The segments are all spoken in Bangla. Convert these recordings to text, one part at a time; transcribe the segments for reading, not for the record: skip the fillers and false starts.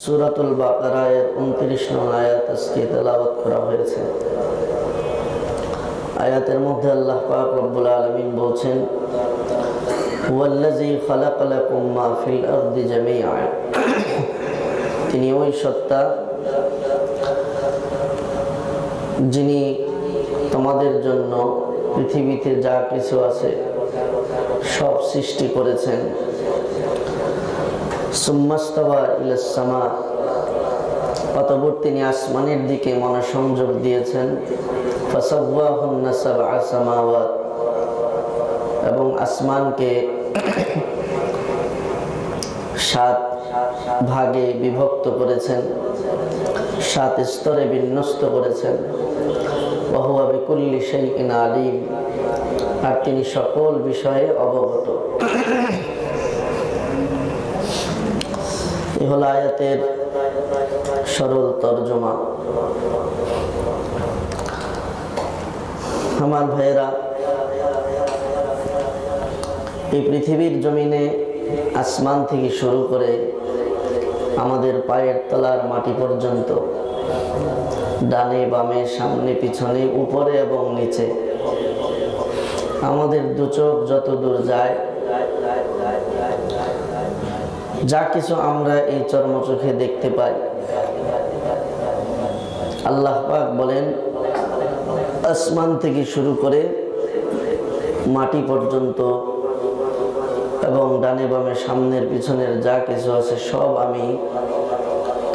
সূরাতুল বাকারার 29 নং আয়াত আজকে তেলাওয়াত করা হয়েছে। আয়াতের মধ্যে আল্লাহ পাক রব্বুল আলামিন বলছেন, হুয়াল্লাযী খালাকা লাকুম মা ফিল আরদি জামিআ। তিনি ওই সত্তা যিনি তোমাদের জন্য পৃথিবীতে যা কিছু আছে সব সৃষ্টি করেছেন। সুম্মাস্তাওয়া ইলাস সামা, অতঃপর তিনি আসমানের দিকে মনোসংযোগ দিয়েছেন। ফাসাওয়াহুন্না সাবআ সামাওয়াত, এবং আসমানকে 7 ভাগে বিভক্ত করেছেন, 7 স্তরে বিন্যস্ত করেছেন। ওয়া হুয়া বিকুল্লি শাইইন আলিম, আর তিনি সকল বিষয়ে অবগত। এই হলো আয়াতের সরল তরজমা। আমার ভাইয়েরা, এই পৃথিবীর জমিনে আসমান থেকে শুরু করে আমাদের পায়ের তলার মাটি পর্যন্ত, ডানে বামে সামনে পিছনে উপরে এবং নিচে, আমাদের দু চোখ যত দূর যায়, যা কিছু আমরা এই চর্মচোখে দেখতে পাই, আল্লাহ পাক বলেন আসমান থেকে শুরু করে মাটি পর্যন্ত এবং ডানে বামে সামনের পিছনের যা কিছু আছে সব আমি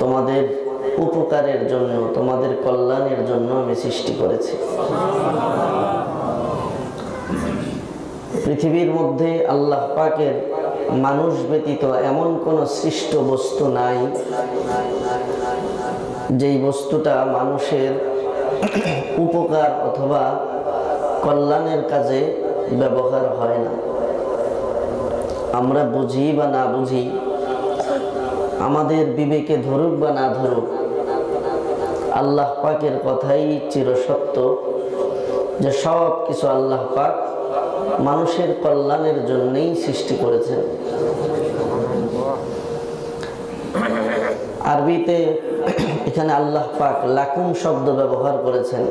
তোমাদের উপকারের জন্য, তোমাদের কল্যাণের জন্য আমি সৃষ্টি করেছি। পৃথিবীর মধ্যে আল্লাহ পাকের মানুষ ব্যতীত এমন কোন সৃষ্ট বস্তু নাই যেই বস্তুটা মানুষের উপকার অথবা কল্যাণের কাজে ব্যবহার হয় না। আমরা বুঝি বা না বুঝি, আমাদের বিবেকে ধরুক বা না ধরুক, আল্লাহ পাকের কথাই চিরসত্য যে সব কিছু আল্লাহ পাক মানুষের কল্যাণের জন্যই সৃষ্টি করেছেন। আরবিতে এখানে আল্লাহ পাক লাকুম শব্দ ব্যবহার করেছেন।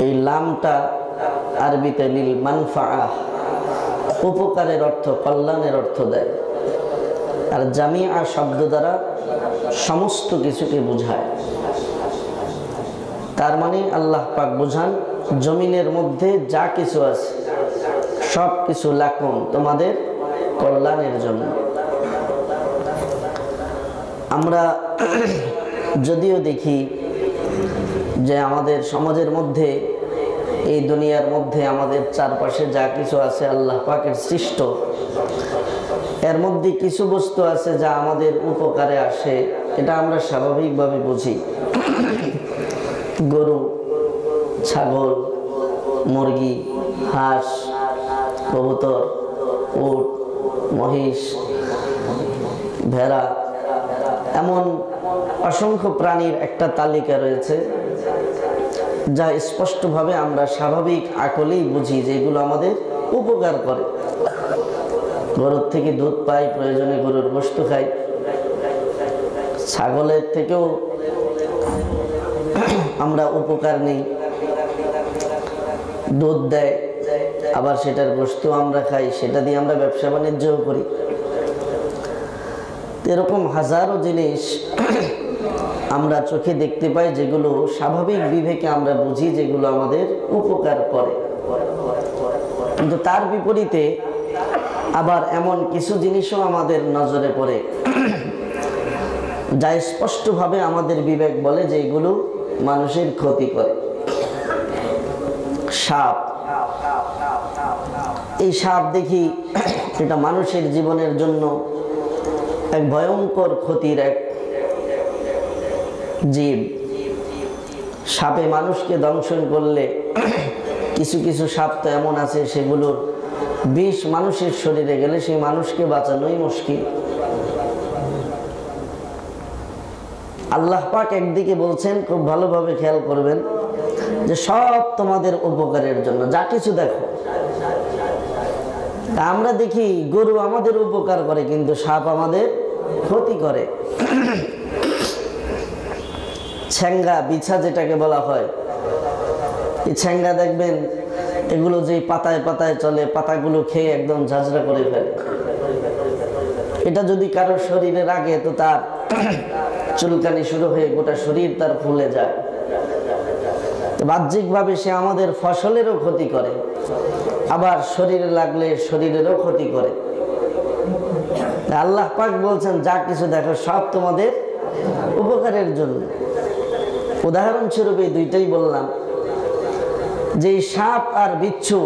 এই লামটা আরবিতে লিল মানফাআহ, উপকারের অর্থ, কল্যাণের অর্থ দেয়। আর জামিআ শব্দ দ্বারা সমস্ত কিছুকে বোঝায়। তার মানে আল্লাহ পাক বোঝান জমিনের মধ্যে যা কিছু আছে সব কিছু লাকুম, তোমাদের কল্যাণের জন্য। আমরা যদিও দেখি যে আমাদের সমাজের মধ্যে, এই দুনিয়ার মধ্যে আমাদের চারপাশে যা কিছু আছে আল্লাহ পাকের সৃষ্ট, এর মধ্যে কিছু বস্তু আছে যা আমাদের উপকারে আসে, এটা আমরা স্বাভাবিকভাবে বুঝি। গরু, ছাগল, মুরগি, হাঁস, কবুতর, উট, মহিষ, ভেড়া, এমন অসংখ্য প্রাণীর একটা তালিকা রয়েছে যা স্পষ্টভাবে আমরা স্বাভাবিক আকলেই বুঝি যে এগুলো আমাদের উপকার করে। গরুর থেকে দুধ পাই, প্রয়োজনে গরুর গোশত খাই। ছাগলের থেকেও আমরা উপকার নেই, দুধ দেয়, আবার সেটার গোশত আমরা খাই, সেটা দিয়ে আমরা ব্যবসা বাণিজ্যও করি। এরকম হাজারো জিনিস আমরা চোখে দেখতে পাই যেগুলো স্বাভাবিক বিবেকে আমরা বুঝি যেগুলো আমাদের উপকার করে। কিন্তু তার বিপরীতে আবার এমন কিছু জিনিসও আমাদের নজরে পড়ে যা স্পষ্টভাবে আমাদের বিবেক বলে যে এগুলো মানুষের ক্ষতি করে। সাপ, এই সাপ দেখি এটা মানুষের জীবনের জন্য এক ভয়ঙ্কর ক্ষতির এক জীব। সাপে মানুষকে দংশন করলে, কিছু কিছু সাপ তো এমন আছে সেগুলোর বিষ মানুষের শরীরে গেলে সেই মানুষকে বাঁচানোই মুশকিল। আল্লাহ পাক একদিকে বলছেন, খুব ভালোভাবে খেয়াল করবেন, যে সব তোমাদের উপকারের জন্য যা কিছু দেখো। আমরা দেখি গরু আমাদের উপকার করে কিন্তু সাপ আমাদের ক্ষতি করে। ছ্যাঙ্গা বিছা যেটাকে বলা হয়, এই ছ্যাঙ্গা দেখবেন এগুলো যে পাতায় পাতায় চলে, পাতাগুলো খেয়ে একদম ঝাঁঝরা করে ফেলে। এটা যদি কারো শরীরে লাগে তো তার চুলকানি শুরু হয়ে গোটা শরীর তার ফুলে যায়। বাহ্যিকভাবে সে আমাদের ফসলেরও ক্ষতি করে, আবার শরীরে লাগলে শরীরেরও ক্ষতি করে। আল্লাহ পাক বলছেন যা কিছু দেখো সব তোমাদের উপকারের জন্য। উদাহরণস্বরূপ এই দুইটাই বললাম, যে সাপ আর বিচ্ছু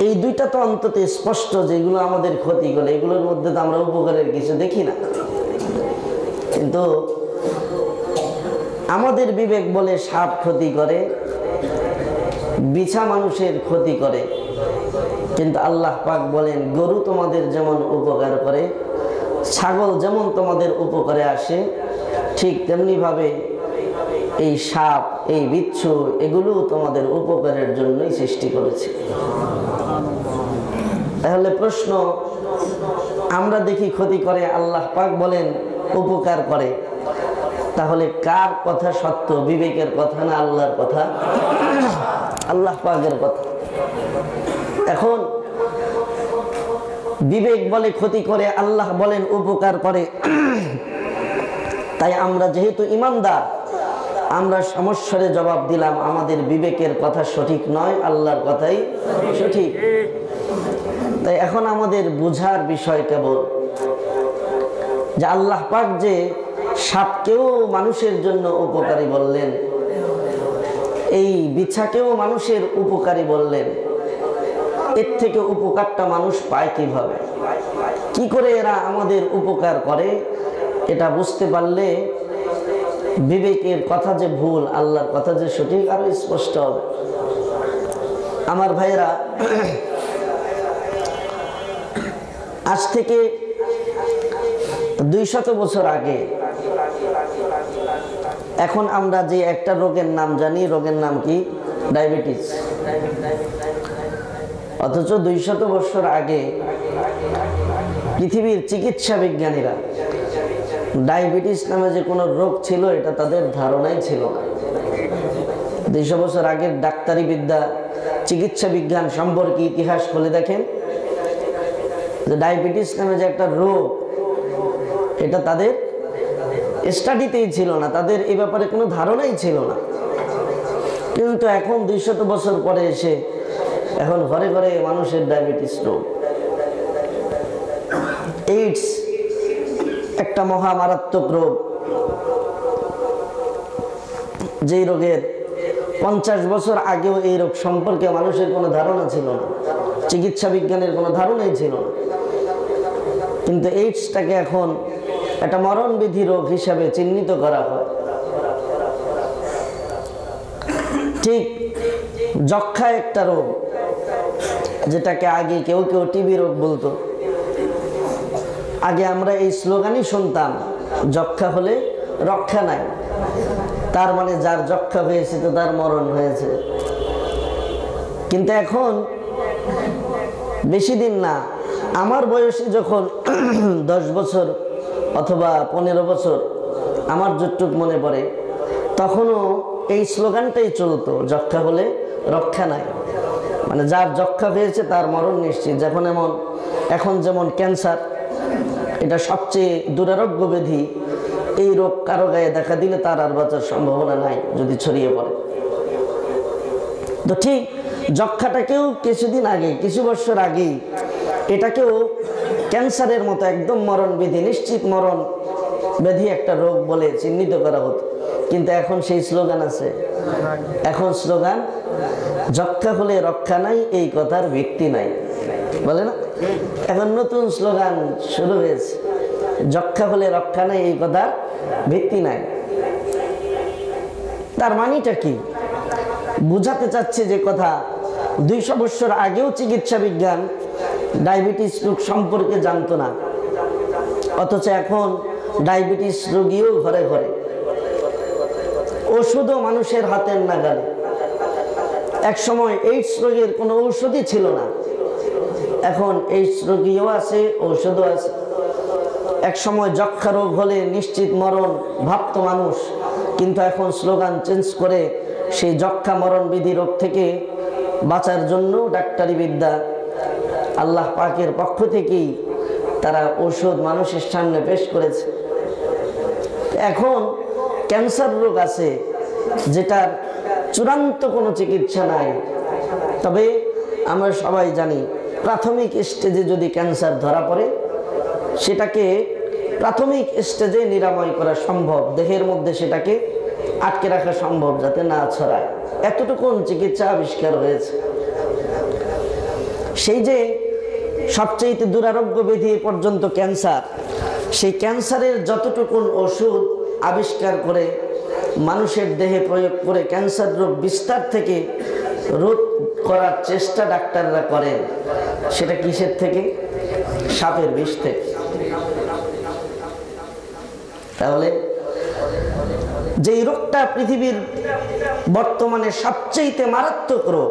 এই দুইটা তো অন্তত স্পষ্ট যেগুলো আমাদের ক্ষতি করে, এগুলোর মধ্যে তো আমরা উপকারের কিছু দেখি না। কিন্তু আমাদের বিবেক বলে সাপ ক্ষতি করে, বিছা মানুষের ক্ষতি করে, কিন্তু আল্লাহ পাক বলেন গরু তোমাদের যেমন উপকার করে, ছাগল যেমন তোমাদের উপকারে আসে, ঠিক তেমনি ভাবে এই সাপ এই বিচ্ছু এগুলো তোমাদের উপকারের জন্যই সৃষ্টি করেছে। তাহলে প্রশ্ন, আমরা দেখি ক্ষতি করে, আল্লাহ পাক বলেন উপকার করে, তাহলে কার কথা সত্য, বিবেকের কথা না আল্লাহর কথা? আল্লাহ পাকের কথা। এখন বিবেক বলে ক্ষতি করে, আল্লাহ বলেন উপকার করে। তাই আমরা যেহেতু ইমানদার, আমরা সমস্যারে জবাব দিলাম আমাদের বিবেকের কথা সঠিক নয়, আল্লাহর কথাই সঠিক। তাই এখন আমাদের বুঝার বিষয় কেবল যে আল্লাহ পাক যে সাপকেও মানুষের জন্য উপকারী বললেন, এই বিছাকেও মানুষের উপকারী বললেন, এর থেকে উপকারটা মানুষ পায় কিভাবে, কি করে এরা আমাদের উপকার করে, এটা বুঝতে পারলে বিবেকের কথা যে ভুল, আল্লাহর কথা যে সঠিক আরো স্পষ্ট হবে। আমার ভাইরা, আজ থেকে 200 বছর আগে এখন আমরা যে একটা রোগের নাম জানি, রোগের নাম কি? ডায়াবেটিস। অথচ 200 বছর আগে পৃথিবীর চিকিৎসা বিজ্ঞানীরা ডায়াবেটিস নামে যে কোনো রোগ ছিল এটা তাদের ধারণাই ছিল না। 200 বছর আগের ডাক্তারি বিদ্যা, চিকিৎসা বিজ্ঞান সম্পর্কে ইতিহাস খুলে দেখেন যে ডায়াবেটিস নামে যে একটা রোগ, এটা তাদের স্টাডিতেই ছিল না, তাদের এই ব্যাপারে কোনো ধারণাই ছিল না। কিন্তু এখন 200 বছর পরে এসে এখন ঘরে ঘরে মানুষের ডায়াবেটিস রোগ। এইডস একটা মহা মারাত্মক রোগ, যেই রোগের 50 বছর আগেও এই রোগ সম্পর্কে মানুষের কোনো ধারণা ছিল না, চিকিৎসা বিজ্ঞানের কোনো ধারণাই ছিল না। কিন্তু এইডসটাকে এখন একটা মরণবিধি রোগ হিসাবে চিহ্নিত করা হয়। ঠিক যক্ষা একটা রোগ, যেটাকে আগে কেউ কেউ টিবি রোগ বলতো। আগে আমরা এই স্লোগানই শুনতাম, যক্ষা হলে রক্ষা নাই, তার মানে যার যক্ষা হয়েছে তো তার মরণ হয়েছে। কিন্তু এখন বেশি দিন না, আমার বয়সে যখন 10 বছর অথবা 15 বছর, আমার যতটুক মনে পড়ে, তখনও এই স্লোগানটাই চলতো, যক্ষা হলে রক্ষা নাই, মানে যার যক্ষা হয়েছে তার মরণ নিশ্চিত। এখন যেমন ক্যান্সার, এটা সবচেয়ে দুরারোগ্য ব্যাধি, এই রোগ কারো গায়ে দেখা দিলে তার আর বাঁচার সম্ভাবনা নাই যদি ছড়িয়ে পড়ে। তো ঠিক যক্ষাটাকেও কিছুদিন আগে, কিছু বছর আগেই এটাকেও ক্যান্সারের মতো একদম মরণ বিধি, নিশ্চিত মরণ ব্যাধি একটা রোগ বলে চিহ্নিত করা হতো। কিন্তু এখন সেই স্লোগান আছে, এখন স্লোগান যক্ষা হলে রক্ষা নাই, এই কথার ভিত্তি নাই, বলে না? এখন নতুন স্লোগান শুরু হয়েছে, যক্ষা হলে রক্ষা নাই, এই কথার ভিত্তি নাই। তার মানেটা কি? বুঝাতে চাচ্ছে যে কথা 200 বছর আগেও চিকিৎসা বিজ্ঞান ডায়াবেটিস রোগ সম্পর্কে জানতো না, অথচ এখন ডায়াবেটিস রোগীও ঘরে ঘরে, ওষুধও মানুষের হাতের নাগালে। এক সময় এইডস রোগের কোনো ঔষধই ছিল না, এখন এইডস রোগীও আছে, ঔষধও আছে। এক সময় যক্ষা রোগ হলে নিশ্চিত মরণ ভাবত মানুষ, কিন্তু এখন স্লোগান চেঞ্জ করে সেই যক্ষা মরণ বিধি রোগ থেকে বাঁচার জন্য ডাক্তারি বিদ্যা আল্লাহ পাকের পক্ষ থেকেই তারা ওষুধ মানুষের সামনে পেশ করেছে। এখন ক্যান্সার রোগ আছে যেটার চূড়ান্ত কোনো চিকিৎসা নাই, তবে আমরা সবাই জানি প্রাথমিক স্টেজে যদি ক্যান্সার ধরা পড়ে সেটাকে প্রাথমিক স্টেজে নিরাময় করা সম্ভব, দেহের মধ্যে সেটাকে আটকে রাখা সম্ভব যাতে না ছড়ায়, এতটুকুন চিকিৎসা আবিষ্কার হয়েছে। সেই যে সবচেয়ে দুরারোগ্য ব্যাধি পর্যন্ত ক্যান্সার, সেই ক্যান্সারের যতটুকুন ওষুধ আবিষ্কার করে মানুষের দেহে প্রয়োগ করে ক্যান্সার রোগ বিস্তার থেকে রোধ করার চেষ্টা ডাক্তাররা করেন, সেটা কিসের থেকে? সাপের বিষ থেকে। তাহলে যেই রোগটা পৃথিবীর বর্তমানে সবচেয়ে মারাত্মক রোগ,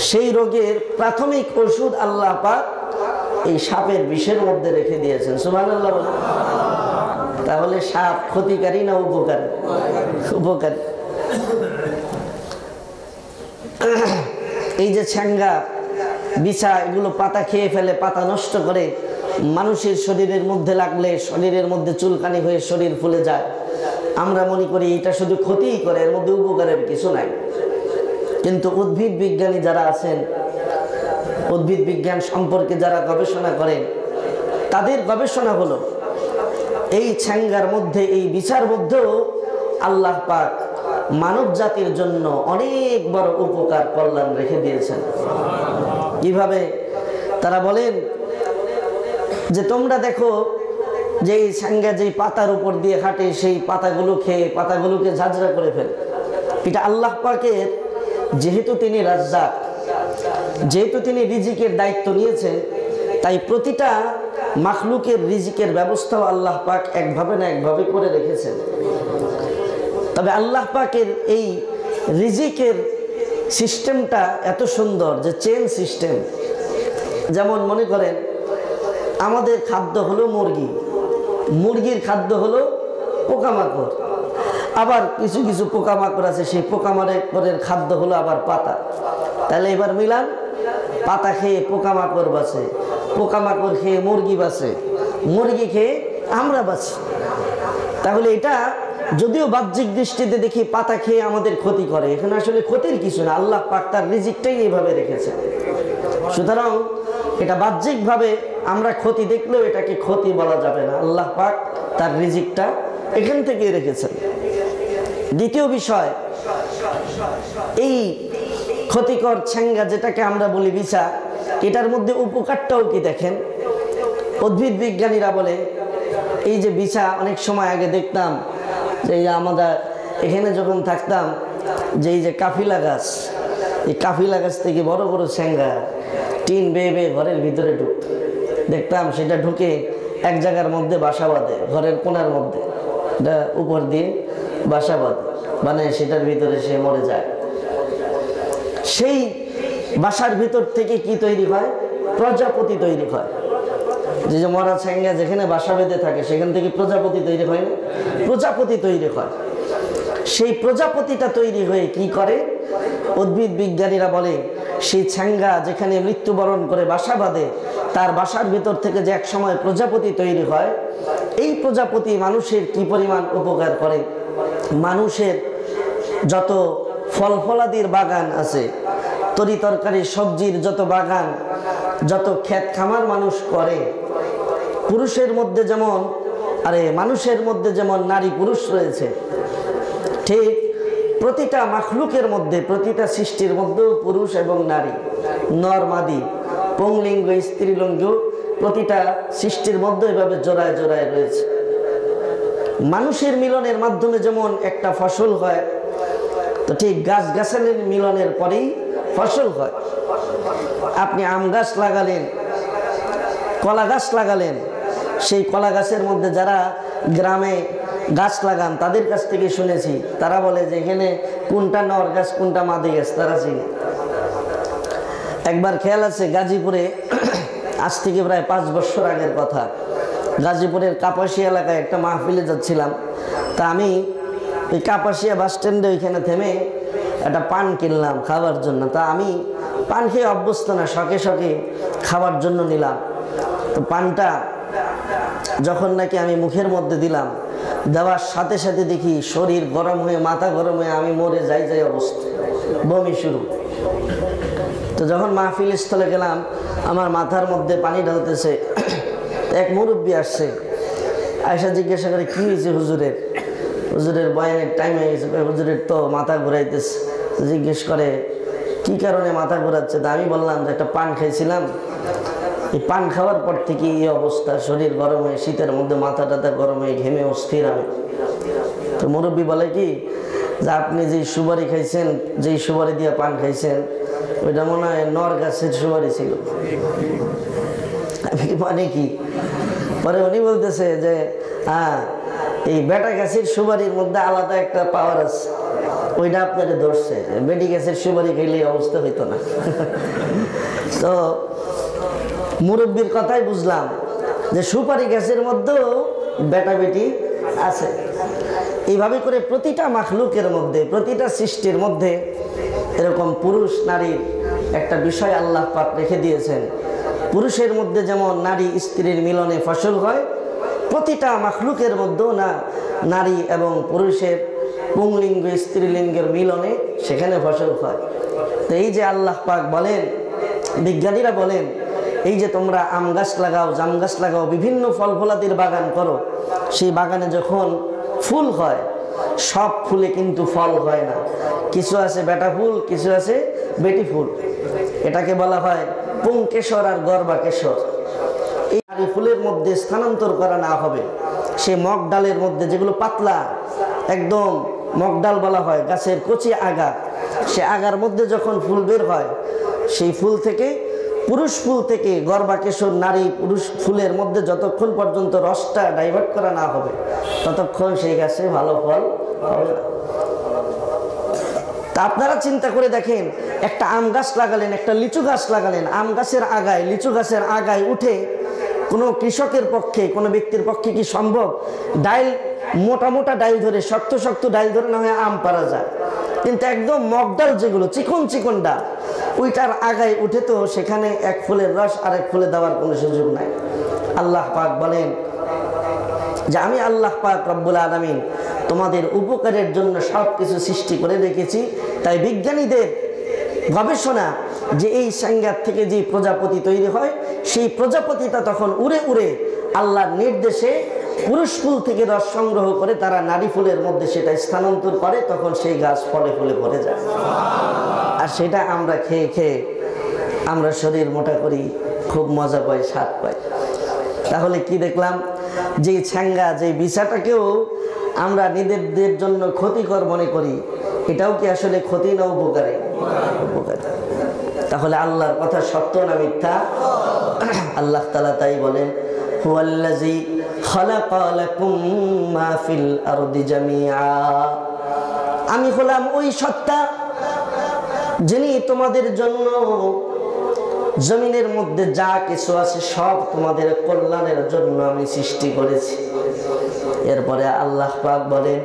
সেই রোগের প্রাথমিক ওষুধ আল্লাহ পাক এই সাপের বিষের মধ্যে রেখে দিয়েছেন। সুবহানাল্লাহ। তাহলে সাপ ক্ষতিকারী না উপকারী? উপকারী। এই যে ছ্যাঙ্গা, বিছা, এগুলো পাতা খেয়ে ফেলে, পাতা নষ্ট করে, মানুষের শরীরের মধ্যে লাগলে শরীরের মধ্যে চুলকানি হয়ে শরীর ফুলে যায়। আমরা মনে করি এটা শুধু ক্ষতিই করে, এর মধ্যে উপকারের কিছু নাই। কিন্তু উদ্ভিদ বিজ্ঞানী যারা আছেন, উদ্ভিদ বিজ্ঞান সম্পর্কে যারা গবেষণা করেন, তাদের গবেষণা হলো এই ছ্যাঙ্গার মধ্যে, এই বিছার মধ্যেও আল্লাহ পাক মানব জাতির জন্য অনেক বড় উপকার কল্যাণ রেখে দিয়েছেন। কিভাবে? তারা বলেন যে তোমরা দেখো যে এই ছ্যাঙ্গা যেই পাতার উপর দিয়ে হাঁটে, সেই পাতাগুলো খেয়ে পাতাগুলোকে ঝাঁঝরা করে ফেলে। এটা আল্লাহ পাকের, যেহেতু তিনি রাজ্জাক, যেহেতু তিনি রিজিকের দায়িত্ব নিয়েছেন, তাই প্রতিটা মাখলুকের রিজিকের ব্যবস্থাও আল্লাহ পাক একভাবে না একভাবে করে রেখেছেন। তবে আল্লাহ পাকের এই রিজিকের সিস্টেমটা এত সুন্দর যে চেন সিস্টেম। যেমন মনে করেন আমাদের খাদ্য হলো মুরগি, মুরগির খাদ্য হলো পোকামাকড়, আবার কিছু কিছু পোকামাকড় আছে সেই পোকামাকড়ের খাদ্য হলো আবার পাতা। তাহলে এবার মিলান, পাতা খেয়ে পোকামাকড় বাঁচে, পোকামাকড় খেয়ে মুরগি বাঁচে, মুরগি খেয়ে আমরা বাঁচি। তাহলে এটা যদিও বাহ্যিক দৃষ্টিতে দেখি পাতা খেয়ে আমাদের ক্ষতি করে, এখানে আসলে ক্ষতির কিছু না, আল্লাহ পাক তার রিজিকটাই এইভাবে রেখেছে। সুতরাং এটা বাহ্যিকভাবে আমরা ক্ষতি দেখলেও এটাকে ক্ষতি বলা যাবে না, আল্লাহ পাক তার রিজিকটা এখান থেকেই রেখেছেন। দ্বিতীয় বিষয়, এই ক্ষতিকর ছ্যাঙ্গা যেটাকে আমরা বলি বিছা, এটার মধ্যে উপকারটাও কি দেখেন। উদ্ভিদ বিজ্ঞানীরা বলে এই যে বিছা, অনেক সময় আগে দেখতাম যে আমরা এখানে যখন থাকতাম যে এই যে কাফিলা গাছ, এই কাফিলা গাছ থেকে বড় বড় ছ্যাঙ্গা টিন বেয়ে বেয়ে ঘরের ভিতরে ঢুকত, দেখতাম সেটা ঢুকে এক জায়গার মধ্যে বাসা বাঁধে, ঘরের কোণার মধ্যে এটা উপর দিয়ে বাসা বাঁধে, মানে সেটার ভিতরে সে মরে যায়। সেই বাসার ভিতর থেকে কি তৈরি হয়? প্রজাপতি তৈরি হয়। যে মরা ছ্যাঙ্গা যেখানে বাসা বেঁধে থাকে সেখান থেকে প্রজাপতি তৈরি হয় না? প্রজাপতি তৈরি হয়। সেই প্রজাপতিটা তৈরি হয়ে কি করে? উদ্ভিদ বিজ্ঞানীরা বলে সেই ছ্যাঙ্গা যেখানে মৃত্যুবরণ করে বাসা বাঁধে, তার বাসার ভিতর থেকে যে এক সময় প্রজাপতি তৈরি হয়, এই প্রজাপতি মানুষের কি পরিমাণ উপকার করে। মানুষের যত ফল ফলাদির বাগান আছে, তরি তরকারি সবজির যত বাগান, যত ক্ষেত খামার মানুষ করে, পুরুষের মধ্যে যেমন মানুষের মধ্যে যেমন নারী পুরুষ রয়েছে, ঠিক প্রতিটা মাখলুকের মধ্যে, প্রতিটা সৃষ্টির মধ্যেও পুরুষ এবং নারী, নর মাদি, পুংলিঙ্গ স্ত্রীলিঙ্গ, প্রতিটা সৃষ্টির মধ্যে এভাবে জোড়ায় জোড়ায় রয়েছে। মানুষের মিলনের মাধ্যমে যেমন একটা ফসল হয়, তো ঠিক গাছ গাছালির মিলনের পরেই ফসল হয়। আপনি আম গাছ লাগালেন, কলা গাছ লাগালেন, সেই কলা গাছের মধ্যে যারা গ্রামে গাছ লাগান তাদের কাছ থেকে শুনেছি, তারা বলে যে এখানে কোনটা নর গাছ কোনটা মাদি গাছ তারা চিনে। একবার খেয়াল আছে, গাজীপুরে আজ থেকে প্রায় 5 বছর আগের কথা, গাজীপুরের কাপাসিয়া এলাকায় একটা মাহফিলে যাচ্ছিলাম। তা আমি ওই কাপাসিয়া বাস স্ট্যান্ডে ওইখানে থেমে একটা পান কিনলাম খাবার জন্য। তা আমি পান খেয়ে অভ্যস্ত না, শখে শখে খাবার জন্য নিলাম। তো পানটা যখন নাকি আমি মুখের মধ্যে দিলাম, দেওয়ার সাথে সাথে দেখি শরীর গরম হয়ে, মাথা গরম হয়ে আমি মরে যাই অবস্থা, বমি শুরু। তো যখন মাহফিল স্থলে গেলাম, আমার মাথার মধ্যে পানি ঢালতেছে। এক মুরব্বী আসছে, আয়সা জিজ্ঞাসা করে কি হয়েছে হুজুরের? হুজুরের বয়ানের টাইম হয়ে গেছে। হুজুরের তো মাথা ঘুরাইতেছে। জিজ্ঞেস করে কি কারণে মাথা ঘুরাচ্ছে? তা আমি বললাম যে একটা পান খাইছিলাম, এই পান খাওয়ার পর থেকে এই অবস্থা, শরীর গরম হয়ে, শীতের মধ্যে মাথা টাথা গরম হয়ে ঘেমে অস্থির আমি। তো মুরব্বী বলে কি যে আপনি যেই সুপারি খাইছেন, যেই সুপারি দিয়ে পান খাইছেন, ওইটা মনে হয় নর গাছের সুপারি ছিল। মানে কি? পরে উনি বলতেছে যে হ্যাঁ, এই বেটা গাছের সুপারির মধ্যে আলাদা একটা পাওয়ার আছে, ওইটা আপনারে ধরছে। বেটি গাছের সুপারি খাইলে অবস্থা হইতো না। তো মুরব্বীর কথাই বুঝলাম যে সুপারি গাছের মধ্যেও বেটা বেটি আছে। এইভাবে করে প্রতিটা মাখলুকের মধ্যে, প্রতিটা সৃষ্টির মধ্যে এরকম পুরুষ নারীর একটা বিষয় আল্লাহ পাক রেখে দিয়েছেন। পুরুষের মধ্যে যেমন নারী স্ত্রীর মিলনে ফসল হয়, প্রতিটা মাখলুকের মধ্যেও না নারী এবং পুরুষের পুংলিঙ্গ স্ত্রীলিঙ্গের মিলনে সেখানে ফসল হয়। তো এই যে আল্লাহ পাক বলেন, বিজ্ঞানীরা বলেন, এই যে তোমরা আম গাছ লাগাও, জাম গাছ লাগাও, বিভিন্ন ফল ফলাদির বাগান করো, সেই বাগানে যখন ফুল হয়, সব ফুলে কিন্তু ফল হয় না। কিছু আছে বেটা ফুল, কিছু আছে বেটি ফুল। এটাকে বলা হয় পুংকেশর আর গর্ভাকেশর। এই নারী ফুলের মধ্যে স্থানান্তর করা না হবে, সে মগ ডালের মধ্যে, যেগুলো পাতলা একদম মগ ডাল বলা হয়, গাছের কচি আগা, সে আগার মধ্যে যখন ফুল বের হয়, সেই ফুল থেকে, পুরুষ ফুল থেকে গর্ভাকেশর নারী পুরুষ ফুলের মধ্যে যতক্ষণ পর্যন্ত রসটা ডাইভার্ট করা না হবে, ততক্ষণ সেই গাছে ভালো ফল হবে না। তা আপনারা চিন্তা করে দেখেন, একটা আম গাছ লাগালেন, একটা লিচু গাছ লাগালেন, আম গাছের আগায়, লিচু গাছের আগায় উঠে কোনো কৃষকের পক্ষে, কোনো ব্যক্তির পক্ষে কি সম্ভব? ডাইল, মোটা মোটা ডাইল ধরে, শক্ত শক্ত ডাইল ধরে না হয় আম পারা যায়, কিন্তু একদম মগ ডাল যেগুলো চিকন চিকন ডাল, ওইটার আগায় উঠে তো সেখানে এক ফুলের রস আরেক ফুলে দেওয়ার কোনো সুযোগ নাই। আল্লাহ পাক বলেন যে আমি আল্লাহ পাক রব্বুল আলামিন তোমাদের উপকারের জন্য সব কিছু সৃষ্টি করে রেখেছি। তাই বিজ্ঞানীদের গবেষণা যে এই সাঙ্গাত থেকে যে প্রজাপতি তৈরি হয়, সেই প্রজাপতিটা তখন উড়ে উড়ে আল্লাহর নির্দেশে পুরুষ ফুল থেকে রস সংগ্রহ করে তারা নারী ফুলের মধ্যে সেটা স্থানান্তর করে, তখন সেই গাছ ফলে ফুলে ভরে যায়। আর সেটা আমরা খেয়ে খেয়ে আমরা শরীর মোটা করি, খুব মজা পাই, স্বাদ পাই। তাহলে কি দেখলাম? যে ছ্যাঙ্গা, যে বিছাটাকেও আমরা নিজেদের জন্য ক্ষতিকর মনে করি, এটাও কি আসলে ক্ষতি না উপকারী? উপকারী। তাহলে আল্লাহর কথা সত্য না মিথ্যা? আল্লাহ তাআলা তাই বলেন, হুয়াল্লাযী খালাকা লাকুম মা ফিল আরদি জামিআ। আমি হলাম ওই সত্তা যিনি তোমাদের জন্য জমিনের মধ্যে যা কিছু আছে সব তোমাদের কল্যাণের জন্য আমি সৃষ্টি করেছি। এরপরে আল্লাহ পাক বলেন,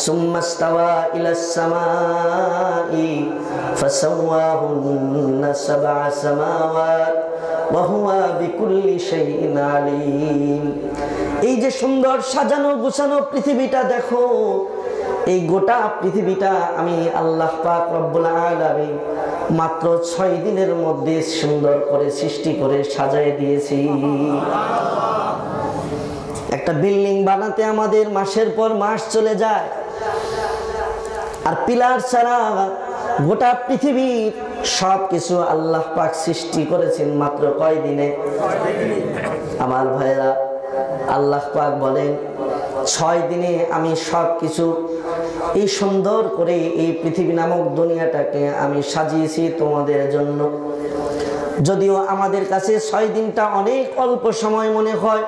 সুম্মাস্তাওয়া ইলাস সামাই ফাসাওয়াহুন্না সাবআ সামাওয়াত ওয়া হুয়া বিকুল্লি শাইইন আলীম। এই যে সুন্দর সাজানো গোছানো পৃথিবীটা দেখো, এই গোটা পৃথিবীটা আমি আল্লাহ পাক রব্বুল আলামিন মাত্র 6 দিনের মধ্যে সুন্দর করে সৃষ্টি করে সাজায় দিয়েছি। একটা বিল্ডিং বানাতে আমাদের মাসের পর মাস চলে যায়, আর পিলার ছাড়া গোটা পৃথিবীর সব কিছু আল্লাহ পাক সৃষ্টি করেছেন মাত্র কয় দিনে? আমার ভাইরা, আল্লাহ পাক বলেন 6 দিনে আমি সব কিছু এই সুন্দর করে এই পৃথিবী নামক দুনিয়াটাকে আমি সাজিয়েছি তোমাদের জন্য। যদিও আমাদের কাছে 6 দিনটা অনেক অল্প সময় মনে হয়,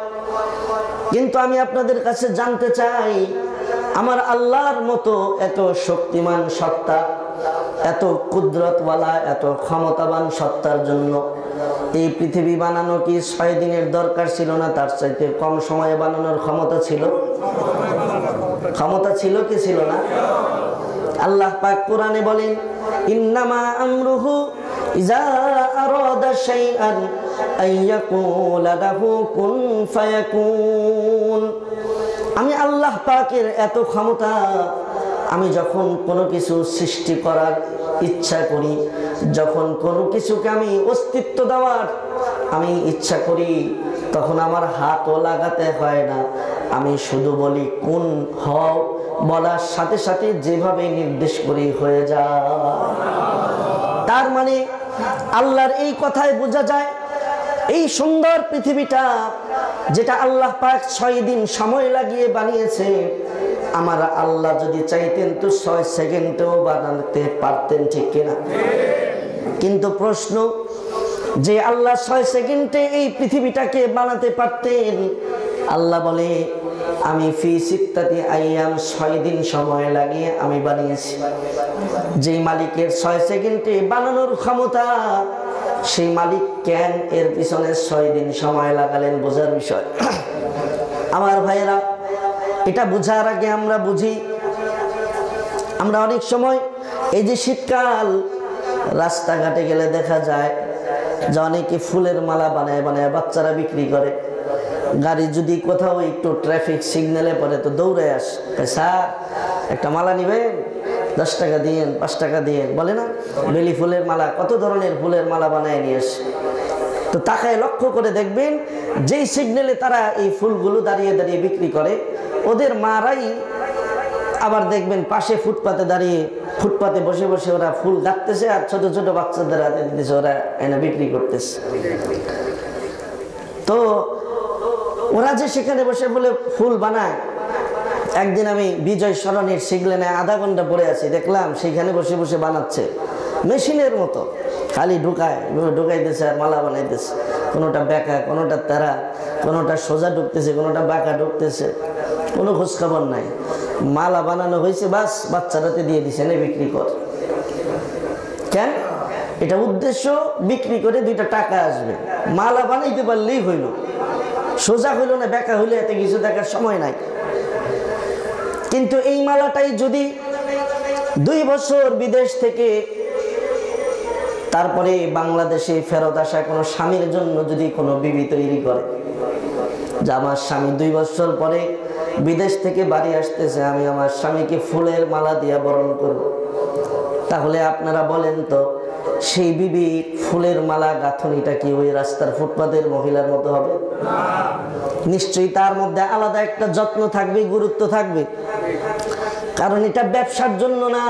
কিন্তু আমি আপনাদের কাছে জানতে চাই, আমার আল্লাহর মতো এত শক্তিমান সত্তা, এত কুদরতওয়ালা, এত ক্ষমতাবান সত্তার জন্য এই পৃথিবী বানানো কি 6 দিনের দরকার ছিল না? তার চাইতে কম সময়ে বানানোর ক্ষমতা ছিল? ক্ষমতা ছিল কি ছিল না? আল্লাহ পাক কোরআনে বলেন, ইন্নামা আমরুহু ইজা আরাদা শাইআন আইয়াকুলা লাহু কুন ফায়াকুন। আমি আল্লাহ পাকের এত ক্ষমতা, আমি যখন কোনো কিছু সৃষ্টি করার ইচ্ছা করি, যখন কোনো কিছুকে আমি অস্তিত্ব দেওয়ার আমি ইচ্ছা করি, তখন আমার হাতও লাগাতে হয় না, আমি শুধু বলি কুন হও, বলার সাথে সাথে যেভাবে নির্দেশ করি হয়ে যায়। তার মানে আল্লাহর এই কথায় বোঝা যায়, এই সুন্দর পৃথিবীটা যেটা আল্লাহ পাক 6 দিন সময় লাগিয়ে বানিয়েছে, আমার আল্লাহ যদি চাইতেন তো 6 সেকেন্ডেও বানাতে পারতেন, ঠিক কিনা? কিন্তু প্রশ্ন, যে আল্লাহ 6 সেকেন্ডে এই পৃথিবীটাকে বানাতে পারতেন, আল্লাহ বলে আমি ফি সিত্তাতি আইয়াম 6 দিন সময় লাগিয়ে আমি বানিয়েছি। যে মালিকের 6 সেকেন্ডে বানানোর ক্ষমতা, সেই মালিক কেন এর পিছনে 6 দিন সময় লাগালেন? বোঝার বিষয়। আমার ভাইয়েরা, এটা বোঝার আগে আমরা বুঝি, আমরা অনেক সময় এই যে শীতকাল, রাস্তাঘাটে গেলে দেখা যায় যে অনেকে ফুলের মালা বানায় বানায় বাচ্চারা বিক্রি করে। গাড়ি যদি কোথাও একটু ট্রাফিক সিগন্যালে পড়ে তো দৌড়ে আসে, স্যার একটা মালা নিবেন, 10 টাকা দিয়েন, 5 টাকা দিয়েন, বলে না? বেলি ফুলের মালা, কত ধরনের ফুলের মালা বানায় নিয়ে আসে। তো তাকায় লক্ষ্য করে দেখবেন, যেই সিগন্যালে তারা এই ফুলগুলো দাঁড়িয়ে দাঁড়িয়ে বিক্রি করে, ওদের মারাই আবার দেখবেন পাশে ফুটপাতে দাঁড়িয়ে, ফুটপাতে বসে বসে ওরা ফুল গাঁথতেছে আর ছোট ছোট বাচ্চাদের হাতে দিতেছে, ওরা এনে বিক্রি করতেছে। তো ওরা যে সেখানে বসে বলে ফুল বানায়, একদিন আমি বিজয় সরণির সিগন্যালে আধা ঘন্টা পড়ে আছি, দেখলাম সেখানে বসে বসে বানাচ্ছে মেশিনের মতো, খালি ঢুকাইতেছে আর মালা বানাইতেছে। কোনোটা বেঁকা, কোনোটা তেরা, কোনোটা সোজা ঢুকতেছে, কোনোটা বাঁকা ঢুকতেছে, কোনো খোঁজখবর নাই। মালা বানানো হয়েছে, বাস বাচ্চারাতে দিয়ে দিছে, না বিক্রি কর। কেন? এটা উদ্দেশ্য বিক্রি করে 2টা টাকা আসবে। মালা বানাইতে পারলেই হইল, সোজা হইল না বেঁকা হইলে এতে কিছু দেখার সময় নাই। কিন্তু এই মালাটাই যদি 2 বছর বিদেশ থেকে তারপরে বাংলাদেশে ফেরত আসা কোনো স্বামীর জন্য যদি কোনো বিবি তৈরি করে, যে আমার স্বামী 2 বছর পরে বিদেশ থেকে বাড়ি আসতেছে, আমি আমার স্বামীকে ফুলের মালা দিয়ে বরণ করব, তাহলে আপনারা বলেন তো, সেই বিবি ফুলের মালা গাঁথনিটা কি ওই রাস্তার ফুটপাতের মহিলার মতো হবে? নিশ্চয়ই তার মধ্যে আলাদা একটা যত্ন থাকবে, গুরুত্ব থাকবে। কারণ এটা ব্যবসার জন্য না,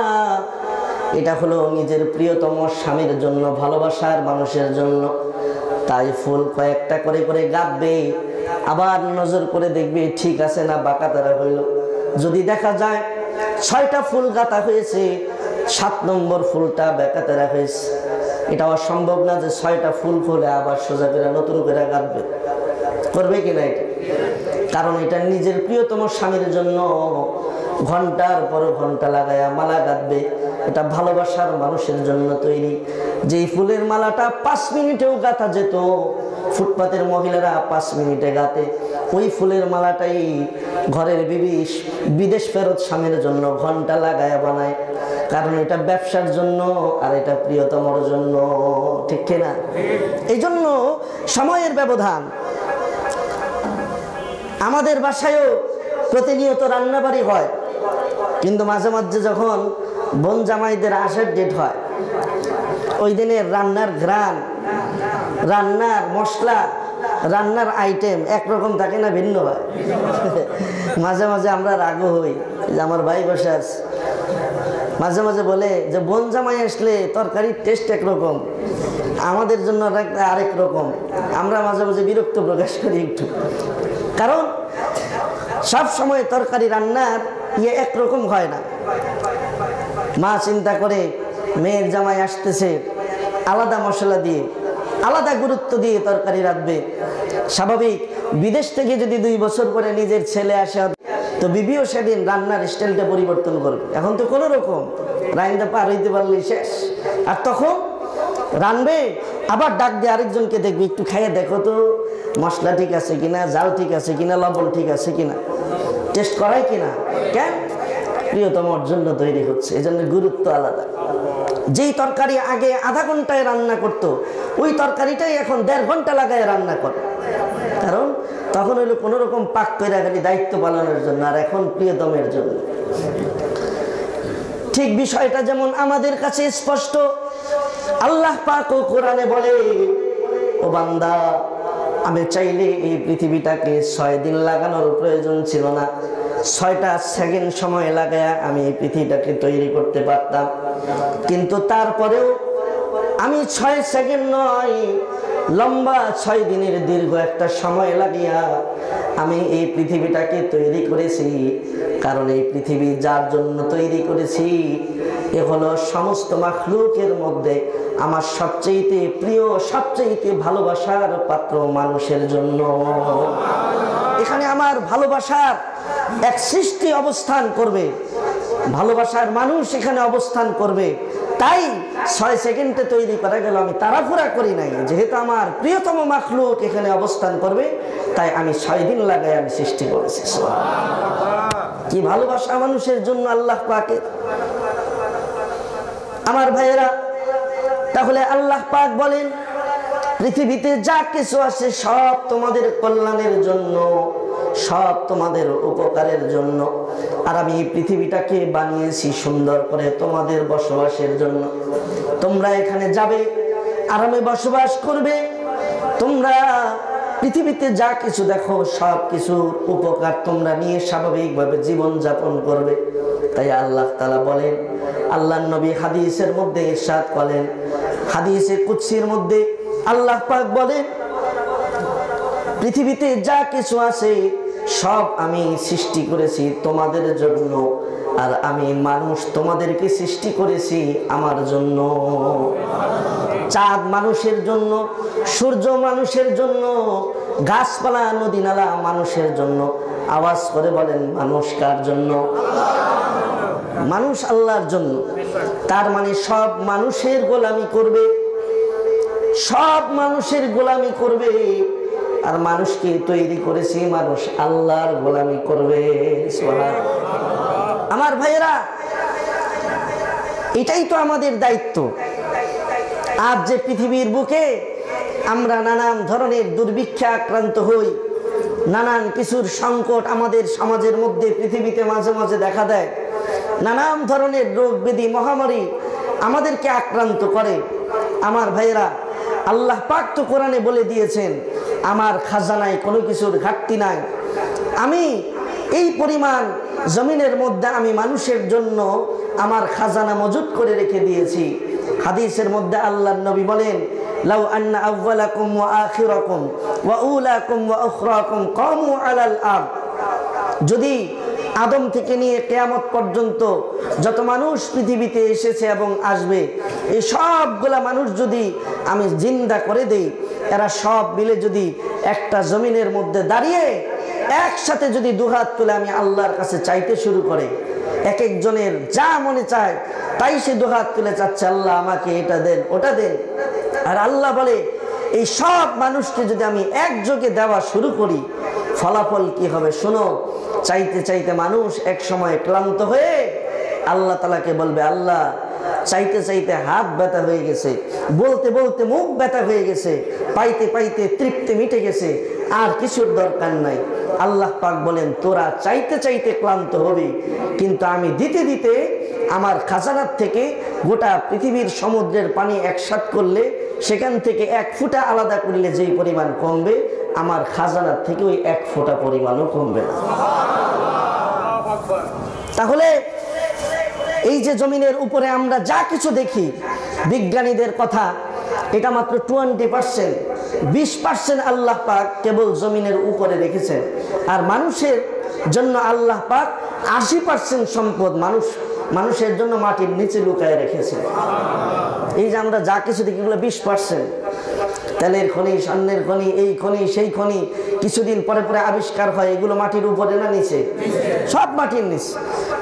এটা হলো নিজের প্রিয়তম স্বামীর জন্য, ভালোবাসার মানুষের জন্য। তাই ফুল কয়েকটা করে করে গাঁথবে, আবার নজর করে দেখবে ঠিক আছে না বাঁকা তারা হইল। যদি দেখা যায় 6টা ফুল গাঁথা হয়েছে, 7 নম্বর ফুলটা বেঁকা তারা হয়েছে, এটা অসম্ভব না যে 6টা ফুল খুলে আবার সোজা করে নতুন করে গাঁথবে। করবে কিনা এটা? কারণ এটা নিজের প্রিয়তম স্বামীর জন্য ঘন্টার পর ঘন্টা লাগায়া মালা গাঁথবে। এটা ভালোবাসার মানুষের জন্য তৈরি। যেই ফুলের মালাটা 5 মিনিটেও গাঁথা যেত, ফুটপাতের মহিলারা 5 মিনিটে গাঁথে। ওই ফুলের মালাটাই ঘরের বিবি বিদেশ ফেরত স্বামীর জন্য ঘন্টা লাগায়া বানায়। কারণ এটা ব্যবসার জন্য আর এটা প্রিয়তমর জন্য, ঠিক কিনা? এই জন্য সময়ের ব্যবধান। আমাদের বাসায়ও প্রতিনিয়ত রান্নাবাড়ি হয়, কিন্তু মাঝে মাঝে যখন বোন জামাইদের আসার ডেট হয়, ওই দিনের রান্নার ঘ্রাণ, রান্নার মশলা, রান্নার আইটেম একরকম থাকে না, ভিন্ন হয়। মাঝে মাঝে আমরা রাগও হই, যে আমার ভাই বসে আছে, মাঝে মাঝে বলে যে বোন জামাই আসলে তরকারির টেস্ট একরকম, আমাদের জন্য আরেক রকম। আমরা মাঝে মাঝে বিরক্ত প্রকাশ করি একটু, কারণ সব সময় তরকারি রান্নার একরকম হয় না। মা চিন্তা করে মেয়ের জামাই আসতেছে, আলাদা মশলা দিয়ে আলাদা গুরুত্ব দিয়ে তরকারি রাখবে। স্বাভাবিক, বিদেশ থেকে যদি 2 বছর পরে নিজের ছেলে আসে, তো বিবিও সেদিন রান্নার স্টাইলটা পরিবর্তন করবে। এখন তো কোনো রকম রান্না পার হইতে পারলে শেষ, আর তখন রানবে আবার ডাক দিয়ে আরেকজনকে দেখবি, একটু খাইয়ে দেখো তো মশলা ঠিক আছে কিনা, জাল ঠিক আছে কিনা, লবণ ঠিক আছে কিনা, টেস্ট করাই কিনা। কেন? প্রিয়তমর জন্য তৈরি হচ্ছে, এই জন্য গুরুত্ব আলাদা। যেই তরকারি আগে আধা ঘন্টায় রান্না করতো, ওই তরকারিটাই এখন 1.5 ঘন্টা লাগায় রান্না করে। কারণ তখন হইলো কোনো রকম পাক করে খালি দায়িত্ব পালনের জন্য, আর এখন প্রিয়তমের জন্য। ঠিক বিষয়টা যেমন আমাদের কাছে স্পষ্ট, আল্লাহ পাক ও কোরআনে বলে, ও বান্দা, আমি চাইলে এই পৃথিবীটাকে 6 দিন লাগানোর প্রয়োজন ছিল না, 6টা সেকেন্ড সময় লাগায়া আমি এই পৃথিবীটাকে তৈরি করতে পারতাম। কিন্তু তারপরেও আমি 6 সেকেন্ড নয়, লম্বা 6 দিনের দীর্ঘ একটা সময় লাগিয়া আমি এই পৃথিবীটাকে তৈরি করেছি। কারণ এই পৃথিবী যার জন্য তৈরি করেছি, এ হলো সমস্ত মাখলুকের মধ্যে আমার সবচেয়ে প্রিয়, সবচেয়ে ভালোবাসার পাত্র মানুষের জন্য। এখানে আমার ভালোবাসার এক সৃষ্টি অবস্থান করবে, ভালোবাসার মানুষ এখানে অবস্থান করবে। তাই 6 সেকেন্ডে তৈরি করা গেল, আমি তাড়াহুড়া করি নাই। যেহেতু আমার প্রিয়তম মাখলুক এখানে অবস্থান করবে, তাই আমি 6 দিন লাগাই আমি সৃষ্টি করেছি। কি ভালোবাসা মানুষের জন্য আল্লাহ পাকের। আমার ভাইয়েরা, তাহলে আল্লাহ পাক বলেন, পৃথিবীতে যা কিছু আছে সব তোমাদের কল্যাণের জন্য, সব তোমাদের উপকারের জন্য। আর আমি এই পৃথিবীটাকে বানিয়েছি সুন্দর করে তোমাদের বসবাসের জন্য। তোমরা এখানে যাবে, আরামে বসবাস করবে। তোমরা পৃথিবীতে যা কিছু দেখো সব কিছুর উপকার তোমরা নিয়ে স্বাভাবিকভাবে জীবন যাপন করবে। তাই আল্লাহ তাআলা বলেন, আল্লাহর নবী হাদিসের মধ্যে ইরশাদ করেন, হাদিসে কুদসির মধ্যে আল্লাহ পাক বলেন, পৃথিবীতে যা কিছু আছে সব আমি সৃষ্টি করেছি তোমাদের জন্য, আর আমি মানুষ তোমাদেরকে সৃষ্টি করেছি আমার জন্য। চাঁদ মানুষের জন্য, সূর্য মানুষের জন্য, গাছপালা নদী নালা মানুষের জন্য। আওয়াজ করে বলেন, মানুষ কার জন্য? মানুষ আল্লাহর জন্য। তার মানে সব মানুষের গোলামি করবে, সব মানুষের গোলামি করবে। আর মানুষকে তৈরি করেছি মানুষ আল্লাহর গোলামি করবে। আমার ভাইয়েরা, এটাই তো আমাদের দায়িত্ব। আজ যে পৃথিবীর বুকে আমরা নানান ধরনের দুর্ভিক্ষে আক্রান্ত হই, নানান কিছুর সংকট আমাদের সমাজের মধ্যে পৃথিবীতে মাঝে মাঝে দেখা দেয়, নানান ধরনের রোগ ব্যাধি মহামারী আমাদেরকে আক্রান্ত করে। আমার ভাইয়েরা, আল্লাহ পাক তো কোরআনে বলে দিয়েছেন, আমার খাজানায় কোনো কিছুর ঘাটতি নাই। আমি এই পরিমাণ জমিনের মধ্যে আমি মানুষের জন্য আমার খাজানা মজুদ করে রেখে দিয়েছি। হাদিসের মধ্যে আল্লাহর নবী বলেন, লাউ আন্না আউওয়ালাকুম ওয়া আখিরাকুম ওয়া উলাকুম ওয়া উখরাকুম কামু আলাল আরদ, যদি আদম থেকে নিয়ে কিয়ামত পর্যন্ত যত মানুষ পৃথিবীতে এসেছে এবং আসবে, এই সবগুলা মানুষ যদি আমি জিন্দা করে দেই, এরা সব মিলে যদি একটা জমিনের মধ্যে দাঁড়িয়ে একসাথে যদি দুহাত তুলে আমি আল্লাহর কাছে চাইতে শুরু করে, এক একজনের যা মনে চায় তাই সে দুহাত তুলে চাচ্ছে, আল্লাহ আমাকে এটা দেন, ওটা দেন। আর আল্লাহ বলে, এই সব মানুষকে যদি আমি একযোগে দেওয়া শুরু করি, ফলাফল কি হবে শোনো। চাইতে চাইতে মানুষ এক সময় ক্লান্ত হয়ে আল্লাহ তাআলাকে বলবে, আল্লাহ চাইতে চাইতে হাত ব্যথা হয়ে গেছে, বলতে বলতে মুখ ব্যথা হয়ে গেছে, পাইতে পাইতে তৃপ্তি মিটে গেছে, আর কিছুর দরকার নাই। আল্লাহ পাক বলেন, তোরা চাইতে চাইতে ক্লান্ত হবি, কিন্তু আমি দিতে দিতে আমার খাজানার থেকে গোটা পৃথিবীর সমুদ্রের পানি একসাথ করলে, সেখান থেকে 1 ফোঁটা আলাদা করলে যেই পরিমাণ কমবে, আমার খাজানার থেকে ওই 1 ফোঁটা পরিমাণও কমবে না। তাহলে এই যে জমিনের উপরে আমরা যা কিছু দেখি, বিজ্ঞানীদের কথা, এটা মাত্র 20%, 20% আল্লাহ পাক কেবল জমিনের উপরে রেখেছেন। আর মানুষের জন্য আল্লাহ পাক 80% সম্পদ মানুষের জন্য মাটির নিচে লুকায় রেখেছে। এই যে আমরা যা কিছু দেখি, এগুলো 20%। তেলের খনি, স্বর্ণের খনি, এই খনি সেই খনি, কিছুদিন পরে পরে আবিষ্কার হয় এগুলো মাটির উপরে না নিচে? সব মাটির নিচে।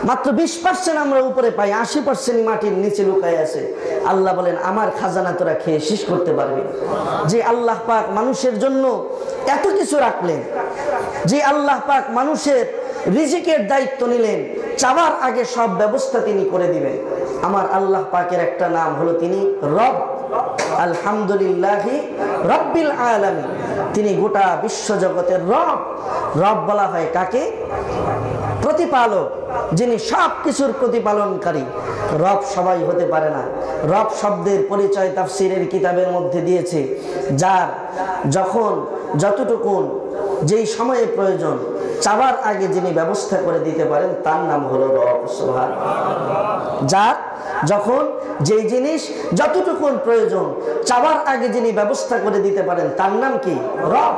মাত্র 20% আমরা উপরে পাই, 80% মাটির নিচে লুকায় আছে। আল্লাহ বলেন আমার খাজানা তোরা খেয়ে শেষ করতে পারবি না। যে আল্লাহ পাক মানুষের জন্য এত কিছু রাখলেন, যে আল্লাহ পাক মানুষের রিজিকের দায়িত্ব নিলেন, চাওয়ার আগে সব ব্যবস্থা তিনি করে দিবেন। আমার আল্লাহ পাকের একটা নাম হলো তিনি রব। আলহামদুলিল্লাহি রব্বিল আলামিন। তিনি গোটা বিশ্বজগতের রব। রব বলা হয় কাকে? প্রতিপালক, যিনি সব কিছুর প্রতিপালনকারী। রব সবাই হতে পারে না। রব শব্দের পরিচয় তাফসীরের কিতাবের মধ্যে দিয়েছে, যার যখন যতটুকুন যেই সময়ে প্রয়োজন চাওয়ার আগে যিনি ব্যবস্থা করে দিতে পারেন তার নাম হলো রব। সুবহানাল্লাহ। যার যখন যেই জিনিস যতটুকুন প্রয়োজন চাওয়ার আগে যিনি ব্যবস্থা করে দিতে পারেন তার নাম কি? রব।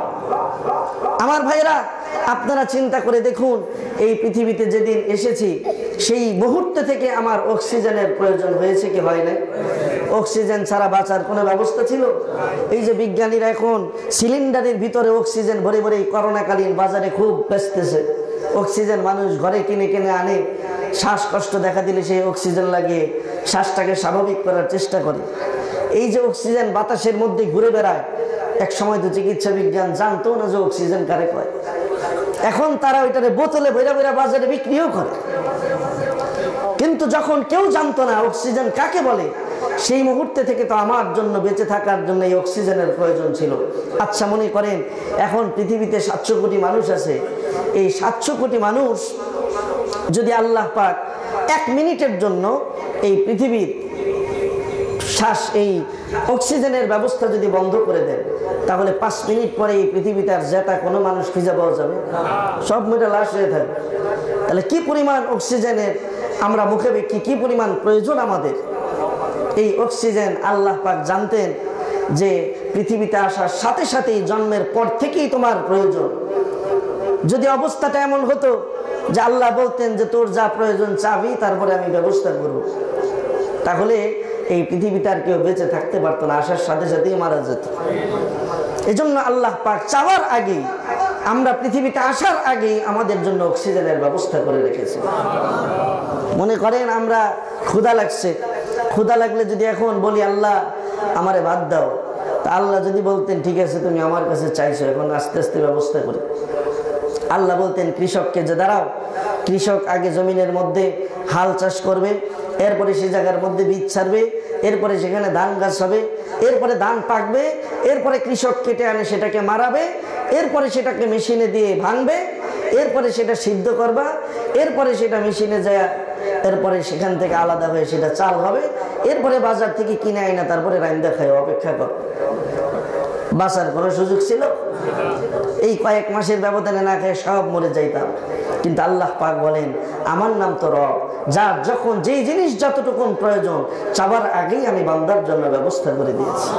আমার ভাইরা, আপনারা চিন্তা করে দেখুন, এই পৃথিবীতে যেদিন এসেছি সেই মুহূর্ত থেকে আমার অক্সিজেনের প্রয়োজন হয়েছে কি হয় না? অক্সিজেন ছাড়া বাঁচার কোনো ব্যবস্থা ছিল? এই যে বিজ্ঞানীরা এখন সিলিন্ডারের ভিতরে অক্সিজেন ভরে ভরে করোনাকালীন বাজারে খুব বেচতেছে। অক্সিজেন মানুষ ঘরে কিনে কিনে আনে, শ্বাসকষ্ট দেখা দিলে সেই অক্সিজেন লাগিয়ে শ্বাসটাকে স্বাভাবিক করার চেষ্টা করে। এই যে অক্সিজেন বাতাসের মধ্যে ঘুরে বেড়ায়, এক সময় তো চিকিৎসা বিজ্ঞান জানতো না যে অক্সিজেন কারে কয়। এখন তারা ওইটারে বোতলে বইরা বইরা বাজারে বিক্রিও করে। কিন্তু যখন কেউ জানতো না অক্সিজেন কাকে বলে, সেই মুহূর্তে থেকে তো আমার জন্য বেঁচে থাকার জন্য এই অক্সিজেনের প্রয়োজন ছিল। আচ্ছা মনে করেন এখন পৃথিবীতে 700 কোটি মানুষ আছে। এই 700 কোটি মানুষ যদি আল্লাহ পাক 1 মিনিটের জন্য এই পৃথিবীর শ্বাস এই অক্সিজেনের ব্যবস্থা যদি বন্ধ করে দেন, তাহলে 5 মিনিট পরে এই পৃথিবীতে আর যেটা কোনো মানুষ খুঁজে পাওয়া যাবে? সব মেয়েটা লাশ হয়ে থাকবে। তাহলে কি পরিমাণ অক্সিজেনের আমরা মুখে বেঁকি, কি পরিমাণ প্রয়োজন আমাদের। এই অক্সিজেন আল্লাহ পাক জানতেন যে পৃথিবীতে আসার সাথে সাথেই জন্মের পর থেকেই তোমার প্রয়োজন। যদি অবস্থাটা এমন হতো যে আল্লাহ বলতেন যে তোর যা প্রয়োজন চাবি, তারপরে আমি ব্যবস্থা করব, তাহলে এই পৃথিবীতে আর কেউ বেঁচে থাকতে পারতো না, আসার সাথে সাথেই মারা যেত। এজন্য আল্লাহ পাক চাওয়ার আগেই, আমরা পৃথিবীতে আসার আগেই আমাদের জন্য অক্সিজেনের ব্যবস্থা করে রেখেছে। মনে করেন আমরা ক্ষুধা লাগছে, ক্ষুধা লাগলে যদি এখন বলি আল্লাহ আমারে ভাত দাও, তা আল্লাহ যদি বলতেন ঠিক আছে তুমি আমার কাছে চাইছো, এখন আস্তে আস্তে ব্যবস্থা করি। আল্লাহ বলতেন কৃষককে যে দাঁড়াও, কৃষক আগে জমিনের মধ্যে হাল চাষ করবে, এরপরে সে জায়গার মধ্যে বীজ ছাড়বে, এরপরে সেখানে ধান গাছ হবে, এরপরে ধান পাকবে, এরপরে কৃষক কেটে আনে সেটাকে মারাবে, এরপরে সেটাকে মেশিনে দিয়ে ভাঙবে, এরপরে সেটা সিদ্ধ করবা, এরপরে সেটা মেশিনে যায়, এরপরে সেখান থেকে আলাদা হয়ে সেটা চাল হবে, এরপরে বাজার থেকে কিনে আয় না, তারপরে রাইন্দা খায়, অপেক্ষা কর। বাঁচার কোনো সুযোগ ছিল? এই কয়েক মাসের ব্যবধানে না খেয়ে সব মরে যাইতাম। কিন্তু আল্লাহ পাক বলেন আমার নাম তো রব, যার যখন যেই জিনিস যতটুকুন প্রয়োজন চাবার আগেই আমি বান্দার জন্য ব্যবস্থা করে দিয়েছি।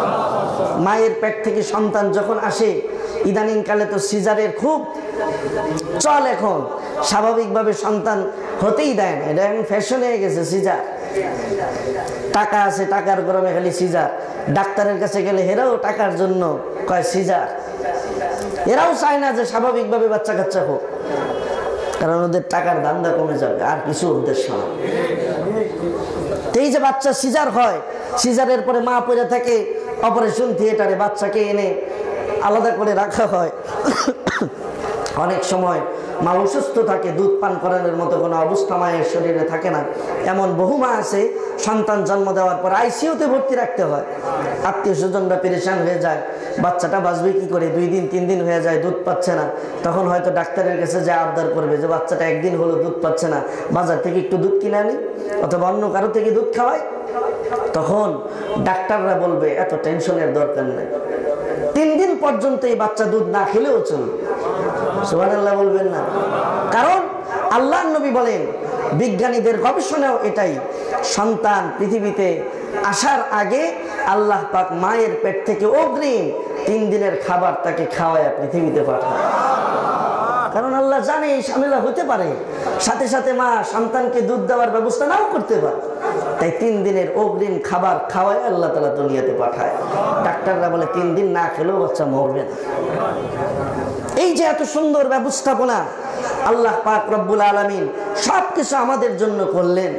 মায়ের পেট থেকে সন্তান যখন আসে, ইদানিং কালে তো সিজারের খুব চল, এখন স্বাভাবিকভাবে সন্তান হতেই দেয় না, এটা এখন ফ্যাশন হয়ে গেছে সিজার। টাকা আছে, টাকার গরমে খালি সিজার। ডাক্তারের কাছে গেলে এরাও টাকার জন্য কয় সিজার। এরাও চায় না যে স্বাভাবিকভাবে বাচ্চা কাচ্চা হোক, কারণ ওদের টাকার ধান্দা কমে যাবে, আর কিছু উদ্দেশ্য না। এই যে বাচ্চা সিজার হয়, সিজারের পরে মা পড়ে থাকে অপারেশন থিয়েটারে, বাচ্চাকে এনে আলাদা করে রাখা হয়। অনেক সময় মা অসুস্থ থাকে, দুধ পান করানোর মতো কোনো অবস্থা মায়ের শরীরে থাকে না। এমন বহু মা আছে সন্তান জন্ম দেওয়ার পর আইসিইউতে ভর্তি রাখতে হয়। আত্মীয় স্বজনরা পেরেশান হয়ে যায়, বাচ্চাটা বাঁচবে কি করে, 2 দিন 3 দিন হয়ে যায়, দুধ পাচ্ছে না। তখন হয়তো ডাক্তারের কাছে যা আবদার করবে যে বাচ্চাটা 1 দিন হলো দুধ পাচ্ছে না, বাজার থেকে একটু দুধ কিনে আনি অথবা অন্য কারো থেকে দুধ খাওয়াই। তখন ডাক্তাররা বলবে এত টেনশনের দরকার নেই, 3 দিন পর্যন্ত এই বাচ্চা দুধ না খেলেও চলবে। সুবহানাল্লাহ বলবেন না? কারণ আল্লাহর নবী বলেন, বিজ্ঞানীদের গবেষণাও এটাই, সন্তান পৃথিবীতে আসার আগে আল্লাহ পাক মায়ের পেট থেকে অগ্রিম 3 দিনের খাবার তাকে খাওয়ায় পৃথিবীতে পাঠায়। কারণ আল্লাহ জানে এই ঝামেলা হতে পারে, সাথে সাথে মা সন্তানকে দুধ দেওয়ার ব্যবস্থা নাও করতে পারে। তাই 3 দিনের অগ্রিম খাবার খাওয়ায় আল্লাহ তাআলা দুনিয়াতে পাঠায়। ডাক্তাররা বলে 3 দিন না খেলেও বাচ্চা মরবে না। এই যে এত সুন্দর ব্যবস্থাপনা আল্লাহ পাক রব্বুল আলামিন সবকিছু আমাদের জন্য করলেন।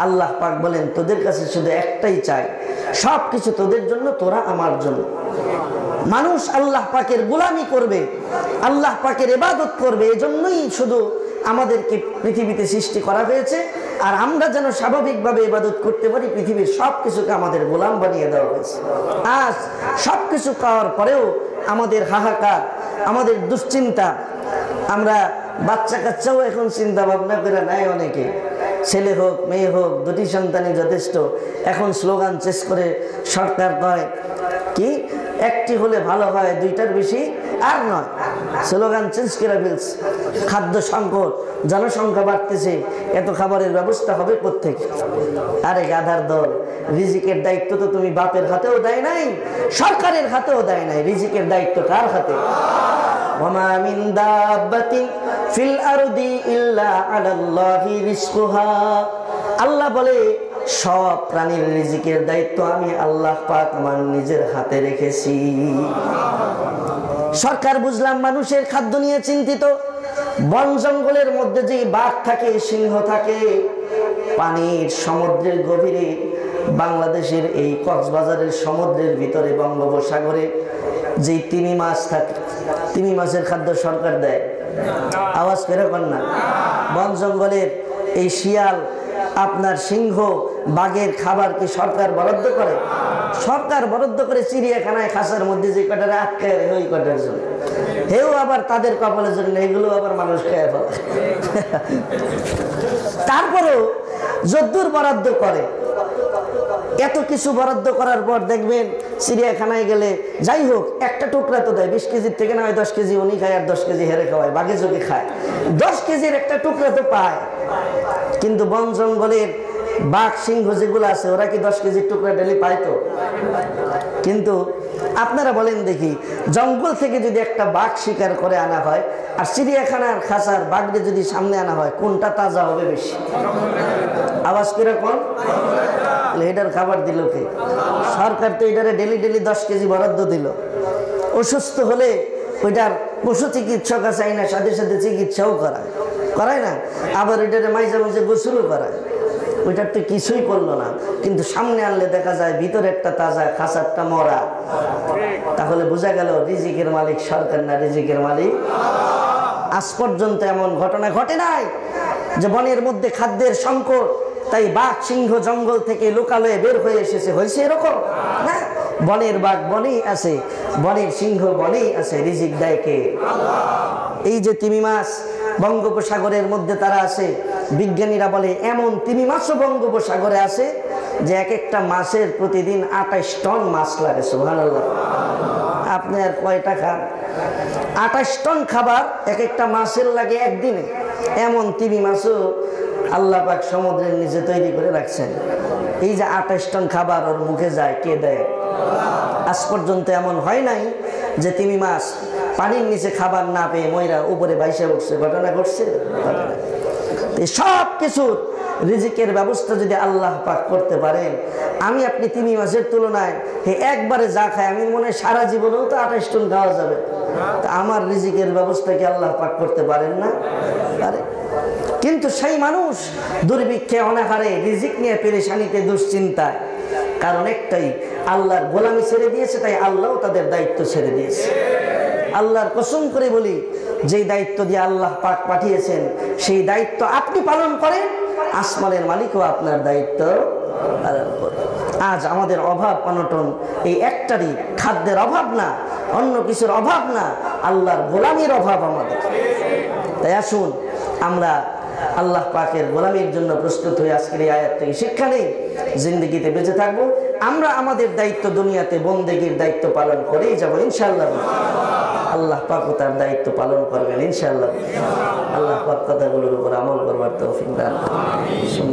আল্লাহ পাক বলেন তোদের কাছে শুধু একটাই চাই, সবকিছু তোদের জন্য, তোরা আমার জন্য। মানুষ আল্লাহ পাকের গোলামি করবে, আল্লাহ পাকের ইবাদত করবে, এজন্যই শুধু আমাদেরকে পৃথিবীতে সৃষ্টি করা হয়েছে। আর আমরা যেন স্বাভাবিকভাবে ইবাদত করতে পারি, পৃথিবীর সবকিছুকে আমাদের গোলাম বানিয়ে দেওয়া হয়েছে। আজ সবকিছু পাওয়ার পরেও আমাদের হাহাকার, আমাদের দুশ্চিন্তা, আমরা বাচ্চা কাচ্চাও এখন চিন্তা ভাবনা করে নেয় অনেকে, ছেলে হোক মেয়ে হোক দুটি সন্তানই যথেষ্ট। এখন স্লোগান চেস করে সরকার কয় কি একটি হলে ভালো হয়, 2টার বেশি আর নয়। স্লোগান চেঞ্জ করে ফেলছে। খাদ্য সংকট, জনসংখ্যা বাড়তেছে, এত খাবারের ব্যবস্থা হবে কোত্থেকে? আরে গাধার দল, রিজিকের দায়িত্ব তো তুমি বাপের হাতেও দেয় নাই, সরকারের হাতেও দেয় নাই, রিজিকের দায়িত্ব কার হাতে? ওয়ামা মিন দাব্বাতিন ফিল আরদি ইল্লা আলাল্লাহি রিজকুহা। আল্লাহ বলে সব প্রাণীর রিজিকের দায়িত্ব আমি আল্লাহ পাক আমার নিজের হাতে রেখেছি। সরকার বুঝলাম মানুষের খাদ্য নিয়ে চিন্তিত। বন জঙ্গলের মধ্যে যে বাঘ থাকে, সিংহ থাকে, পানির সমুদ্রের গভীরে, বাংলাদেশের এই কক্সবাজারের সমুদ্রের ভিতরে বঙ্গোপসাগরে যে তিমি মাছ থাকে, তিমি মাছের খাদ্য সরকার দেয়? আওয়াজ করে কর না। বন জঙ্গলের এই শিয়াল, আপনার সিংহ, বাঘের খাবার কি সরকার বরাদ্দ করে? সরকার বরাদ্দ করে চিড়িয়াখানায় খাঁচার মধ্যে যে কটারে আটকায় ওই কটার জন্য, হেও আবার তাদের কপালের জন্য, এগুলো আবার মানুষ খেয়ে ফেলে। তারপরেও যদ্দূর বরাদ্দ করে, এত কিছু বরাদ্দ করার পর দেখবেন চিড়িয়াখানায় গেলে যাই হোক একটা টুকরা তো দেয়, 20 কেজির থেকে না হয় 10 কেজি উনি খায় আর 10 কেজি হেরে খাওয়ায়, বাঘে চোখে খায়, 10 কেজির একটা টুকরা তো পায়। কিন্তু বন জঙ্গলের বাঘ সিংহ যেগুলো আছে ওরা কি 10 কেজির টুকরা ডেলি পায়? তো কিন্তু আপনারা বলেন দেখি, জঙ্গল থেকে যদি একটা বাঘ শিকার করে আনা হয় আর চিড়িয়াখানার খাঁচার বাঘকে যদি সামনে আনা হয়, কোনটা তাজা হবে বেশি? আওয়াজ কিরকম? এটার খাবার দিল কে? সরকার তো এটারে ডেলি ডেলি 10 কেজি বরাদ্দ দিল। অসুস্থ হলে ওইটার পশু চিকিৎসক আছে না, সাথে সাথে চিকিৎসাও করায় না, আবার ওইটারে মাঝে মাঝে গোসলও করায়। ওইটার তো কিছুই করলো না, কিন্তু সামনে আনলে দেখা যায় ভিতরে একটা তাজা, খাঁচারটা মরা। তাহলে বোঝা গেল রিজিকের মালিক সরকার না, রিজিকের মালিক। আজ পর্যন্ত এমন ঘটনা ঘটে নাই যে বনের মধ্যে খাদ্যের সংকট, তাই বাঘ সিংহ জঙ্গল থেকে লোকালয়ে বের হয়ে এসেছে, হয়েছে এরকম না। বনের বাঘ বনেই আছে, বনের সিংহ বনেই আছে, রিজিক দেয় কে? এই যে তিমি মাছ বঙ্গোপসাগরের মধ্যে তারা আছে, বিজ্ঞানীরা বলে এমন তিমি মাছও বঙ্গোপসাগরে আছে যে এক একটা মাছের প্রতিদিন 28 টন মাছ লাগে। সুবহানাল্লাহ। আপনি আর কয়টা খান? 28 টন খাবার এক একটা মাছের লাগে একদিনে। এমন তিমি মাছও আল্লাহ পাক সমুদ্রের নিচে তৈরি করে রাখছেন। এই যে 28 টন খাবার ওর মুখে যায়, কে দেয়? আজ পর্যন্ত এমন হয় নাই যে তিমি মাছ পানির নিচে খাবার না পেয়ে ময়রা উপরে ভাইসে উঠছে। ঘটনা ঘটছে? সব কিছুর রিজিকের ব্যবস্থা যদি আল্লাহ পাক করতে পারেন, আমি আপনি তিমি মাছের তুলনায় একবারে যা খাই, আমি মনে হয় সারা জীবনেও তো 28 টন খাওয়া যাবে। তা আমার রিজিকের ব্যবস্থা কি আল্লাহ পাক করতে পারেন না? পারে। কিন্তু সেই মানুষ দুর্ভিক্ষে, অনাহারে, রিজিক নিয়ে পেরেশানিতে, দুশ্চিন্তায়, কারণ একটাই, আল্লাহর গোলামি ছেড়ে দিয়েছে, তাই আল্লাহও তাদের দায়িত্ব ছেড়ে দিয়েছে। আল্লাহর কসম করে বলি, যেই দায়িত্ব দিয়ে আল্লাহ পাক পাঠিয়েছেন সেই দায়িত্ব আপনি পালন করেন, আসমানের মালিকও আপনার দায়িত্ব পালন করেন। আজ আমাদের অভাব অনটন এই একটারই, খাদ্যের অভাব না, অন্য কিছুর অভাব না, আল্লাহর গোলামির অভাব আমাদের। তাই আসুন আমরা আল্লাহ পাকের গোলামির জন্য প্রস্তুত হয়ে আজকের এই আয়াত থেকে শিক্ষা নেই, জিন্দগিতে বেঁচে থাকবো। আমরা আমাদের দায়িত্ব দুনিয়াতে বন্দেগীর দায়িত্ব পালন করেই যাবো ইনশাআল্লাহ। আল্লাহ পাক তার দায়িত্ব পালন করবেন ইনশাআল্লাহ। আল্লাহ পাক কথাগুলোর উপর আমল করবার তৌফিক দান করুন।